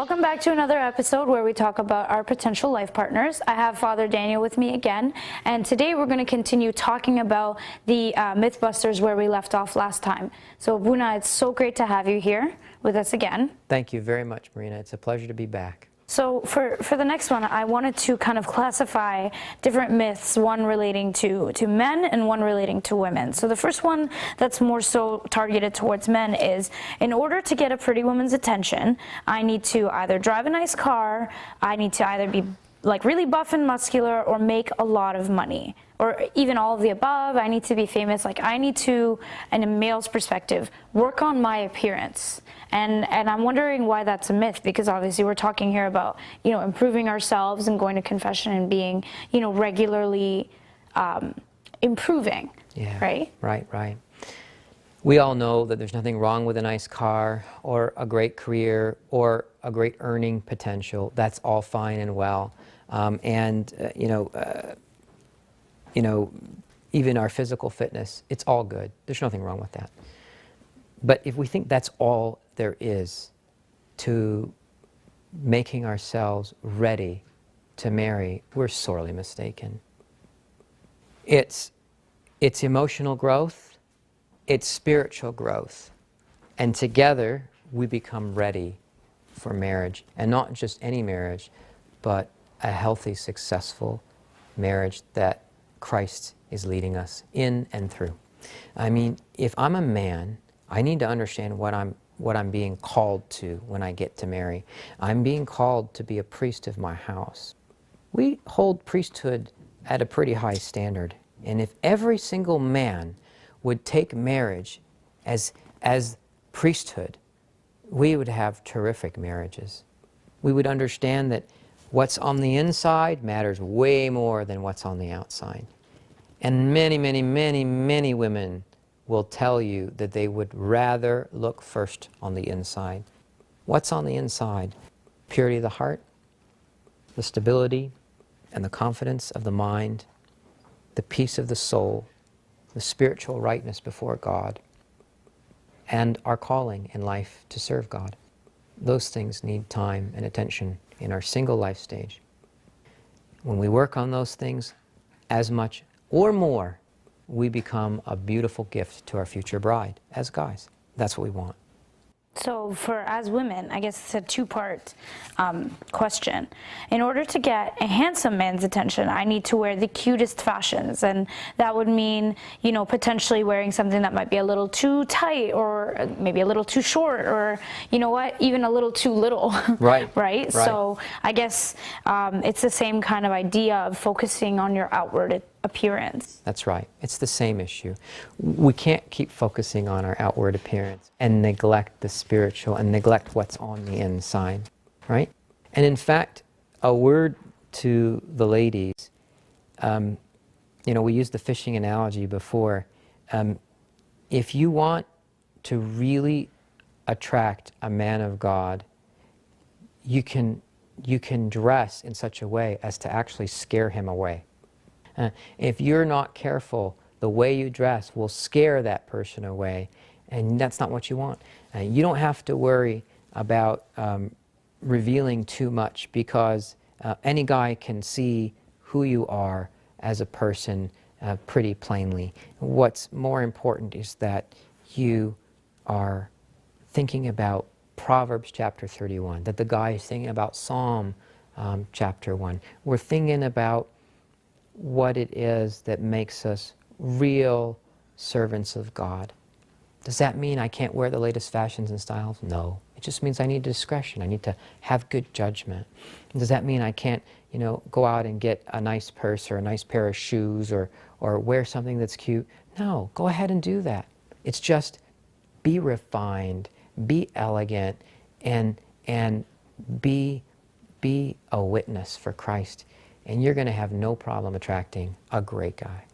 Welcome back to another episode where we talk about our potential life partners. I have Father Daniel with me again, and today we're going to continue talking about the Mythbusters where we left off last time. So Buna, it's so great to have you here with us again. Thank you very much, Marina. It's a pleasure to be back. So for the next one, I wanted to kind of classify different myths, one relating to men and one relating to women. So the first one that's more so targeted towards men is, in order to get a pretty woman's attention, I need to either drive a nice car, I need to either be like really buff and muscular, or make a lot of money, or even all of the above. I need to be famous. Like, I need to, in a male's perspective, work on my appearance. And I'm wondering why that's a myth, because obviously we're talking here about, improving ourselves and going to confession and being, regularly improving. Yeah. Right? Right. We all know that there's nothing wrong with a nice car or a great career or a great earning potential. That's all fine and well. Even our physical fitness, it's all good. There's nothing wrong with that. But if we think that's all there is to making ourselves ready to marry, we're sorely mistaken. It's emotional growth, it's spiritual growth, and together we become ready for marriage. And not just any marriage, but a healthy, successful marriage that Christ is leading us in and through. I mean, if I'm a man, I need to understand what I'm being called to when I get to marry. I'm being called to be a priest of my house. We hold priesthood at a pretty high standard. And if every single man would take marriage as priesthood, we would have terrific marriages. We would understand that what's on the inside matters way more than what's on the outside. And many women will tell you that they would rather look first on the inside. What's on the inside? Purity of the heart, the stability and the confidence of the mind, the peace of the soul, the spiritual rightness before God, and our calling in life to serve God. Those things need time and attention in our single life stage. When we work on those things as much or more, we become a beautiful gift to our future bride as guys. That's what we want. So as women, I guess it's a two-part question. In order to get a handsome man's attention, I need to wear the cutest fashions. And that would mean, potentially wearing something that might be a little too tight, or maybe a little too short, or, even a little too little. Right? So I guess it's the same kind of idea of focusing on your outward appearance. That's right. It's the same issue. We can't keep focusing on our outward appearance and neglect the spiritual and neglect what's on the inside, right? And in fact, a word to the ladies, we used the fishing analogy before. If you want to really attract a man of God, you can dress in such a way as to actually scare him away. If you're not careful, the way you dress will scare that person away, and that's not what you want. You don't have to worry about revealing too much, because any guy can see who you are as a person pretty plainly. What's more important is that you are thinking about Proverbs chapter 31, that the guy is thinking about Psalm chapter 1. We're thinking about what it is that makes us real servants of God. Does that mean I can't wear the latest fashions and styles? No. It just means I need discretion. I need to have good judgment. Does that mean I can't, go out and get a nice purse or a nice pair of shoes or wear something that's cute? No. Go ahead and do that. It's just be refined, be elegant, and be a witness for Christ. And you're going to have no problem attracting a great guy.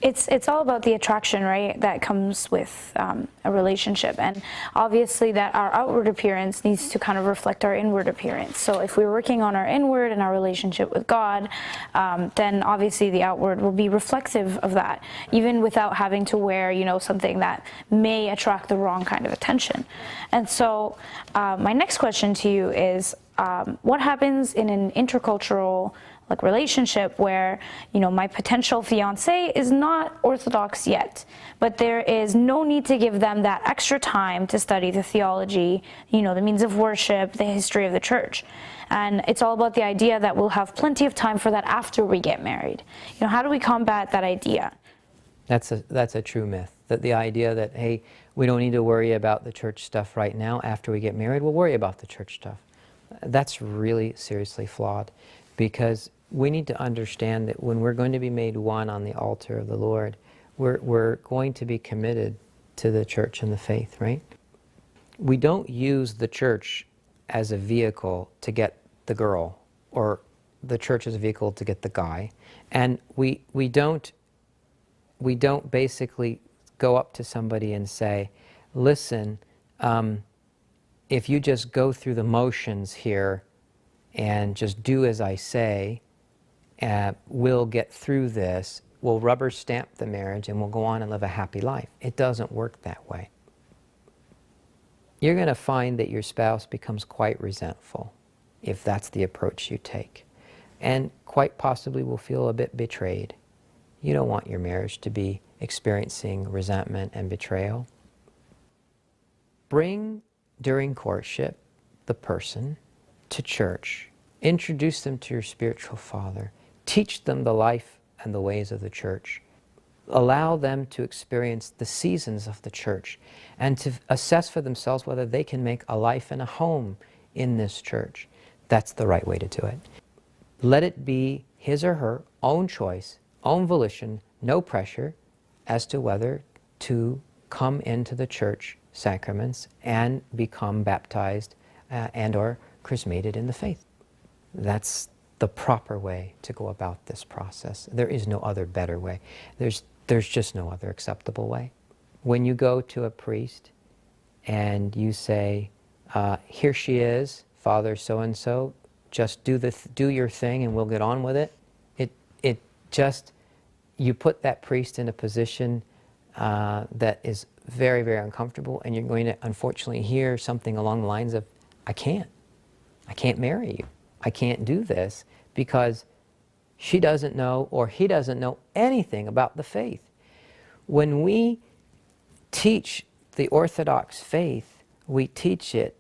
it's all about the attraction, right, that comes with a relationship. And obviously that our outward appearance needs to kind of reflect our inward appearance. So if we're working on our inward and our relationship with God, then obviously the outward will be reflective of that, even without having to wear, something that may attract the wrong kind of attention. And so my next question to you is, what happens in an intercultural relationship where my potential fiance is not Orthodox yet, but there is no need to give them that extra time to study the theology, the means of worship, the history of the church. And it's all about the idea that we'll have plenty of time for that after we get married. How do we combat that idea? That's a true myth. That the idea that, hey, we don't need to worry about the church stuff right now. After we get married, we'll worry about the church stuff. That's really seriously flawed, because we need to understand that when we're going to be made one on the altar of the Lord, we're going to be committed to the church and the faith, right? We don't use the church as a vehicle to get the girl, or the church as a vehicle to get the guy. And we don't basically go up to somebody and say, listen, if you just go through the motions here and just do as I say, we'll get through this, we'll rubber stamp the marriage, and we'll go on and live a happy life. It doesn't work that way. You're going to find that your spouse becomes quite resentful if that's the approach you take, and quite possibly will feel a bit betrayed. You don't want your marriage to be experiencing resentment and betrayal. Bring, during courtship, the person to church. Introduce them to your spiritual father. Teach them the life and the ways of the church. Allow them to experience the seasons of the church and to assess for themselves whether they can make a life and a home in this church. That's the right way to do it. Let it be his or her own choice, own volition, no pressure as to whether to come into the church sacraments and become baptized and or chrismated in the faith. That's the proper way to go about this process. There is no other better way. There's just no other acceptable way. When you go to a priest and you say, here she is, Father so-and-so, just do your thing and we'll get on with it. You put that priest in a position that is very, very uncomfortable, and you're going to unfortunately hear something along the lines of, I can't marry you. I can't do this because she doesn't know or he doesn't know anything about the faith. When we teach the Orthodox faith, we teach it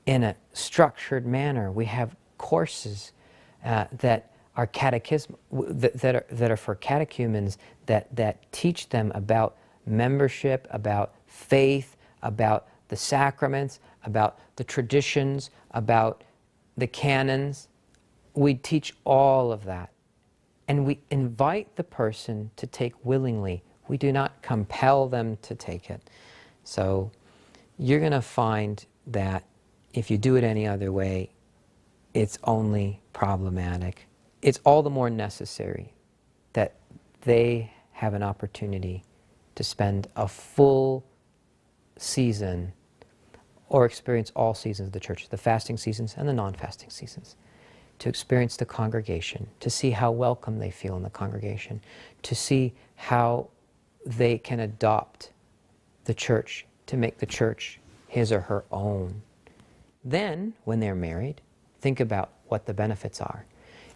in a structured manner. We have courses that are that are for catechumens that teach them about membership, about faith, about the sacraments, about the traditions, about the canons. We teach all of that. And we invite the person to take willingly. We do not compel them to take it. So you're going to find that if you do it any other way, it's only problematic. It's all the more necessary that they have an opportunity to spend a full season or experience all seasons of the church, the fasting seasons and the non-fasting seasons, to experience the congregation, to see how welcome they feel in the congregation, to see how they can adopt the church, to make the church his or her own. Then, when they're married, think about what the benefits are.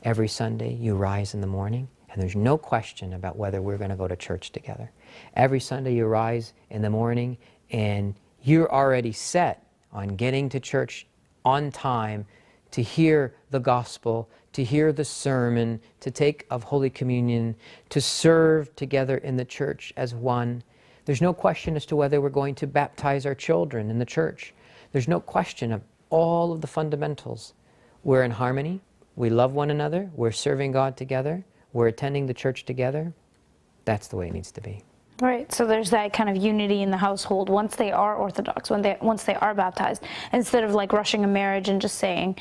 Every Sunday you rise in the morning and there's no question about whether we're going to go to church together. Every Sunday you rise in the morning and you're already set on getting to church on time to hear the gospel, to hear the sermon, to take of Holy Communion, to serve together in the church as one. There's no question as to whether we're going to baptize our children in the church. There's no question of all of the fundamentals. We're in harmony. We love one another. We're serving God together. We're attending the church together. That's the way it needs to be. Right, so there's that kind of unity in the household once they are Orthodox, once they are baptized, instead of like rushing a marriage and just saying,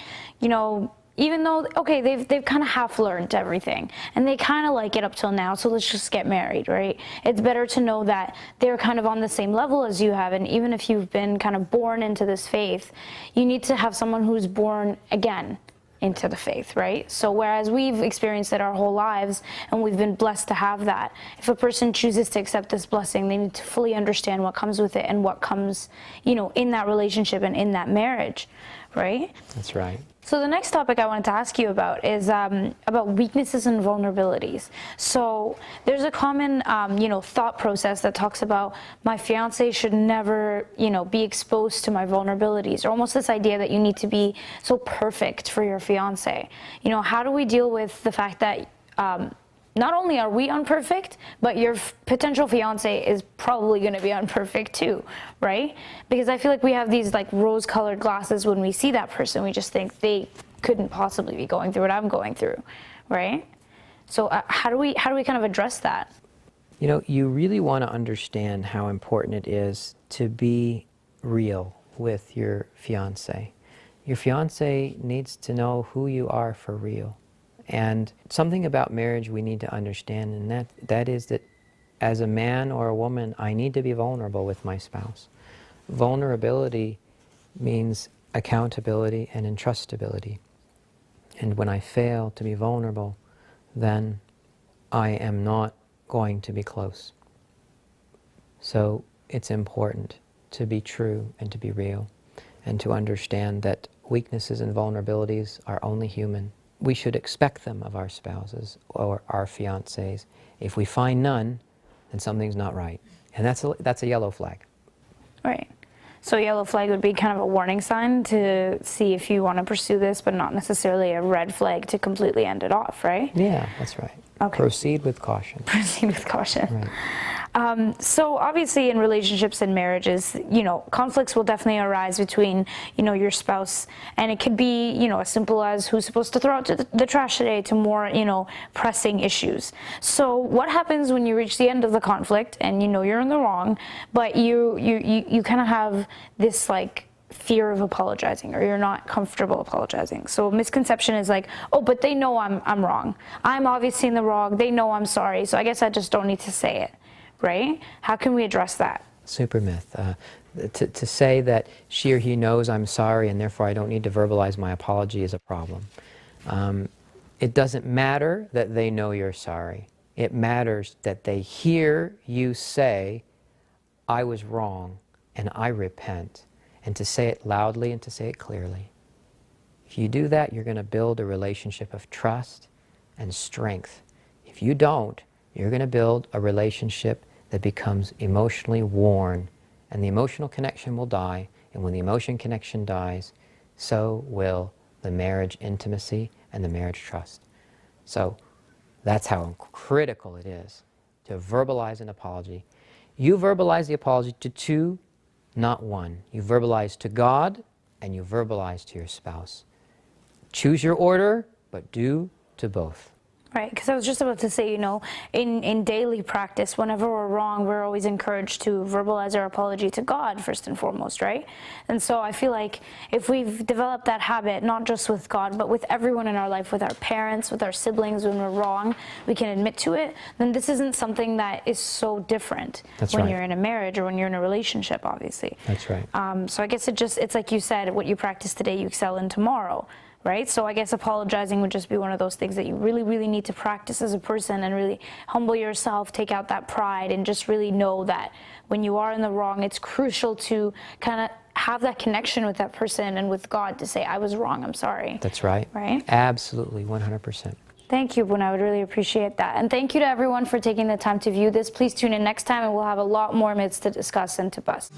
even though, okay, they've kind of half learned everything and they kind of like it up till now, so let's just get married, right? It's better to know that they're kind of on the same level as you have, and even if you've been kind of born into this faith, you need to have someone who's born again into the faith, right? So whereas we've experienced it our whole lives and we've been blessed to have that, if a person chooses to accept this blessing, they need to fully understand what comes with it and what comes, you know, in that relationship and in that marriage, right? That's right. So the next topic I wanted to ask you about is about weaknesses and vulnerabilities. So there's a common, you know, thought process that talks about my fiance should never, you know, be exposed to my vulnerabilities, or almost this idea that you need to be so perfect for your fiance. You know, how do we deal with the fact that not only are we unperfect, but your potential fiance is probably going to be unperfect too, right? Because I feel like we have these like rose-colored glasses when we see that person. We just think they couldn't possibly be going through what I'm going through, right? So how do we kind of address that? You know, you really want to understand how important it is to be real with your fiance. Your fiance needs to know who you are for real. And something about marriage we need to understand, and that is that as a man or a woman, I need to be vulnerable with my spouse. Vulnerability means accountability and entrustability. And when I fail to be vulnerable, then I am not going to be close. So it's important to be true and to be real, and to understand that weaknesses and vulnerabilities are only human. We should expect them of our spouses or our fiancés. If we find none, then something's not right. And that's a yellow flag. Right. So yellow flag would be kind of a warning sign to see if you want to pursue this, but not necessarily a red flag to completely end it off, right? Yeah, that's right. Okay. Proceed with caution. Proceed with caution. Right. So obviously in relationships and marriages, you know, conflicts will definitely arise between, you know, your spouse, and it could be, you know, as simple as who's supposed to throw out the trash today to more, you know, pressing issues. So what happens when you reach the end of the conflict and you know you're in the wrong, but you kind of have this like fear of apologizing, or you're not comfortable apologizing. So a misconception is like, oh, but they know I'm wrong. I'm obviously in the wrong. They know I'm sorry. So I guess I just don't need to say it. Right? How can we address that? Super myth. To say that she or he knows I'm sorry and therefore I don't need to verbalize my apology is a problem. It doesn't matter that they know you're sorry. It matters that they hear you say, I was wrong and I repent, and to say it loudly and to say it clearly. If you do that, you're going to build a relationship of trust and strength. If you don't, you're going to build a relationship that becomes emotionally worn, and the emotional connection will die, and when the emotion connection dies, so will the marriage intimacy and the marriage trust. So that's how critical it is to verbalize an apology. You verbalize the apology to two, not one. You verbalize to God and you verbalize to your spouse. Choose your order, but do to both. Right, because I was just about to say, you know, in daily practice, whenever we're wrong, we're always encouraged to verbalize our apology to God first and foremost, right? And so I feel like if we've developed that habit, not just with God, but with everyone in our life, with our parents, with our siblings, when we're wrong, we can admit to it, then this isn't something that is so different when you're in a marriage or when you're in a relationship, obviously. That's right. So I guess it's like you said, what you practice today, you excel in tomorrow. Right? So I guess apologizing would just be one of those things that you really, really need to practice as a person, and really humble yourself, take out that pride, and just really know that when you are in the wrong, it's crucial to kind of have that connection with that person and with God to say, I was wrong, I'm sorry. That's right. Right? Absolutely, 100%. Thank you, Buna. I would really appreciate that. And thank you to everyone for taking the time to view this. Please tune in next time, and we'll have a lot more myths to discuss and to bust.